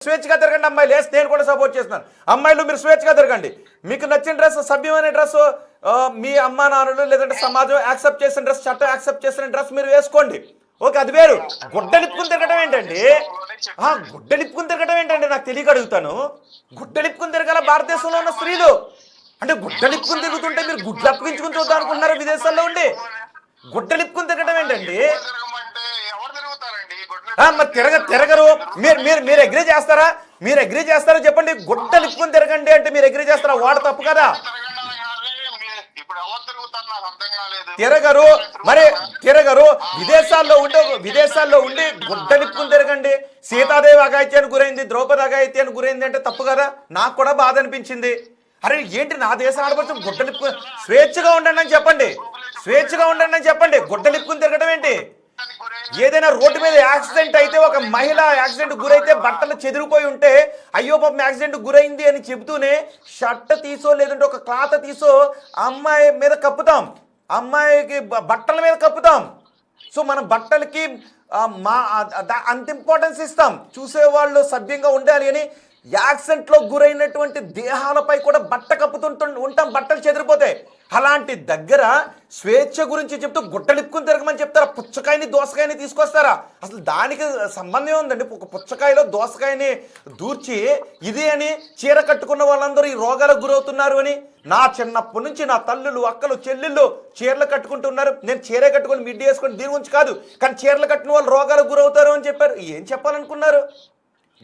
స్వేచ్ఛగా తిరగండి అమ్మాయిలు. వేసి నేను కూడా సపోర్ట్ చేస్తున్నాను. అమ్మాయిలు మీరు స్వేచ్ఛగా తిరగండి. మీకు నచ్చిన డ్రెస్, సభ్యమైన డ్రెస్, మీ అమ్మా నాన్నలు లేదంటే సమాజం యాక్సెప్ట్ చేసిన డ్రెస్, చట్టం యాక్సెప్ట్ చేసిన డ్రెస్ మీరు వేసుకోండి. ఓకే, అది వేరు. గుడ్డలిప్పుకుని తిరగడం ఏంటండి? గుడ్డలిప్పుకుని తిరగడం ఏంటండి? నాకు తెలియక అడుగుతాను. గుడ్డలిప్పుకుని తిరగాల భారతదేశంలో ఉన్న స్త్రీలు? అంటే గుడ్డలిప్పుకుని తిరుగుతుంటే మీరు గుడ్లు అప్పగించుకుని చూద్దాం అనుకుంటున్నారు విదేశాల్లో ఉండి? గుడ్డలిప్పుకుని తిరగడం ఏంటండి? మరి తిరగరు. మీరు అగ్రీ చేస్తారా? మీరు అగ్రీ చేస్తారా చెప్పండి? గుడ్డలు ఇప్పుకుని తిరగండి అంటే మీరు అగ్రీ చేస్తారా? వాడ తప్పు కదా. తిరగరు, మరి తిరగరు. విదేశాల్లో ఉండి గుడ్డలు ఇప్పుకుని తిరగండి. సీతాదేవి అఘాయిత్యానికి గురైంది, ద్రౌపది అఘాయిత్యానికి గురైంది అంటే తప్పు కదా. నాకు కూడా బాధ అనిపించింది. అరే ఏంటి నా దేశం ఆడపడుచు గుడ్డలు ఇప్పుకుని? స్వేచ్ఛగా ఉండండి అని చెప్పండి. స్వేచ్ఛగా ఉండండి అని చెప్పండి. గుడ్డలు ఇప్పుకుని తిరగడం ఏంటి? ఏదైనా రోడ్డు మీద యాక్సిడెంట్ అయితే, ఒక మహిళ యాక్సిడెంట్ గురైతే బట్టలు చెదిరిపోయి ఉంటే అయ్యో పాపం యాక్సిడెంట్ గురైంది అని చెబుతూనే షర్ట్ తీసో లేదంటే ఒక క్లాత్ తీసో అమ్మాయి మీద కప్పుతాం, అమ్మాయికి బట్టల మీద కప్పుతాం. సో మనం బట్టలకి అంత ఇంపార్టెన్స్ ఇస్తాం. చూసేవాళ్ళు సభ్యంగా ఉండాలి అని యాక్సిడెంట్లో గురైనటువంటి దేహాలపై కూడా బట్ట ఉంటాం, బట్టలు చెదిరిపోతాయి. అలాంటి దగ్గర స్వేచ్ఛ గురించి చెప్తూ గుట్టలిప్పుకుని తిరగమని చెప్తారా? పుచ్చకాయని దోసకాయని తీసుకొస్తారా? అసలు దానికి సంబంధం ఉందండి? ఒక పుచ్చకాయలో దోసకాయని దూర్చి ఇది అని చీర కట్టుకున్న వాళ్ళందరూ ఈ రోగాలకు గురవుతున్నారు అని. నా చిన్నప్పటి నుంచి నా తల్లులు, అక్కలు, చెల్లెళ్ళు చీరలు కట్టుకుంటున్నారు. నేను చీరే కట్టుకొని మిడ్డీ వేసుకొని దీని గురించి కాదు, కానీ చీరలు కట్టిన వాళ్ళు రోగాలకు గురవుతారు అని చెప్పారు. ఏం చెప్పాలనుకున్నారు?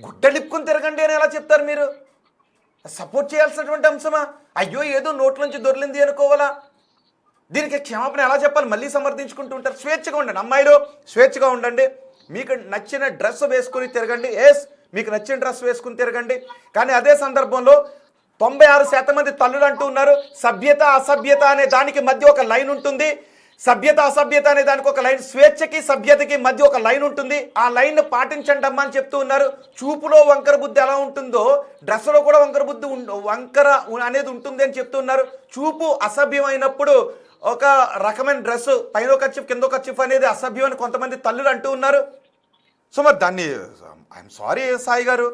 గుడ్డలిప్పుకుని తిరగండి అని ఎలా చెప్తారు మీరు? సపోర్ట్ చేయాల్సినటువంటి అంశమా? అయ్యో ఏదో నోట్ల నుంచి దొరికింది అనుకోవాలా? దీనికి క్షమాపణ ఎలా చెప్పాలి? మళ్ళీ సమర్థించుకుంటూ ఉంటారు. స్వేచ్ఛగా ఉండండి అమ్మాయిలు, స్వేచ్ఛగా ఉండండి. మీకు నచ్చిన డ్రెస్ వేసుకుని తిరగండి. మీకు నచ్చిన డ్రెస్ వేసుకుని తిరగండి. కానీ అదే సందర్భంలో 96% మంది తల్లులు అంటూ ఉన్నారు సభ్యత అసభ్యత అనే దానికి మధ్య ఒక లైన్ ఉంటుంది. సభ్యత అసభ్యత అనే దానికి ఒక లైన్, స్వేచ్ఛకి సభ్యతకి మధ్య ఒక లైన్ ఉంటుంది. ఆ లైన్ పాటించండి అమ్మా అని చెప్తూ ఉన్నారు. చూపులో వంకర బుద్ధి ఎలా ఉంటుందో డ్రెస్సులో కూడా వంకర అనేది ఉంటుంది అని చెప్తూ ఉన్నారు. చూపు అసభ్యమైనప్పుడు ఒక రకమైన డ్రెస్, పైన ఒక కర్చీఫ్ కింద ఒక కర్చీఫ్ అనేది అసభ్యం అని కొంతమంది తల్లులు అంటూ ఉన్నారు. సో మరి దాన్ని ఐఎమ్ సారీ సాయి గారు,